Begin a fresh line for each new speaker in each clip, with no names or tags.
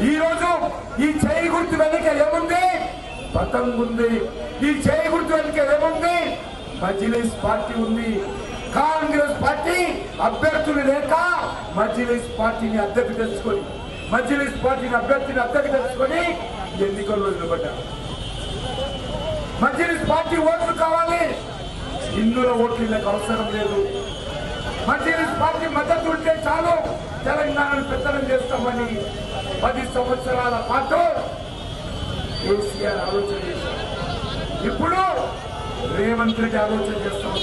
ఈ రోజు ఈ చేయి గుర్తు వెనుక ఏముంది? పతంగు ఉంది. ఈ చేయి గుర్తు వెనుక ఏముంది? మజ్లిస్ పార్టీ ఉంది. కాంగ్రెస్ పార్టీ అభ్యర్థులు లేక మజ్లిస్ పార్టీని అద్దెకు తెచ్చుకొని ఎన్నికల్లో నిలబడ్డారు. మజ్లిస్ పార్టీ ఓట్లు కావాలి, హిందువుల ఓట్లు వీళ్ళకి అవసరం లేదు. మజ్లిస్ పార్టీ మద్దతు ఉంటే చాలు, తెలంగాణను పెత్తనం చేస్తామని 10 సంవత్సరాల పాటు కేసీఆర్ ఆలోచన చేశారు. ఇప్పుడు రేవంత్ రెడ్డి ఆలోచన చేస్తాం.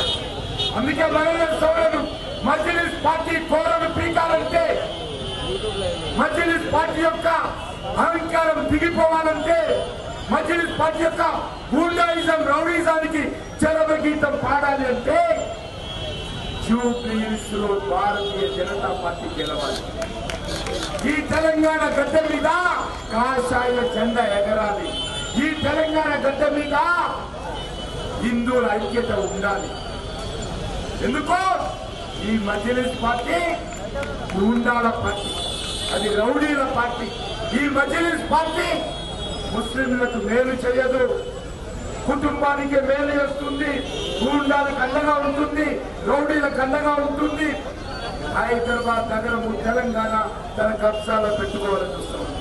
అందుకే మహిళా సోదరులు మజ్లిస్ పార్టీ కోరను పీకాలంటే, మజ్లిస్ పార్టీ యొక్క అహంకారం దిగిపోవాలంటే, మజ్లిస్ పార్టీ యొక్క గూండాయిజం రౌడీజానికి చరమగీతం పాడాలి అంటే జూబ్లీహిల్స్ లో భారతీయ జనతా పార్టీ గెలవాలి. ఈ తెలంగాణ గడ్డ మీద కాషాయ జెండా ఎగరాలి. ఈ తెలంగాణ గడ్డ మీద హిందువుల ఐక్యత ఉండాలి. ఎందుకో ఈ మజ్లిస్ పార్టీ గూండాల పార్టీ, అది రౌడీల పార్టీ. ఈ మజ్లిస్ పార్టీ ముస్లింలకు మేలు చేయదు, కుటుంబానికి మేలు చేస్తుంది, గూండాలకు అండగా ఉంటుంది, రౌడీలకు అండగా ఉంటుంది. హైదరాబాద్ నగరము తెలంగాణ తన కబ్జాలో పెట్టుకోవాలని చూస్తాం.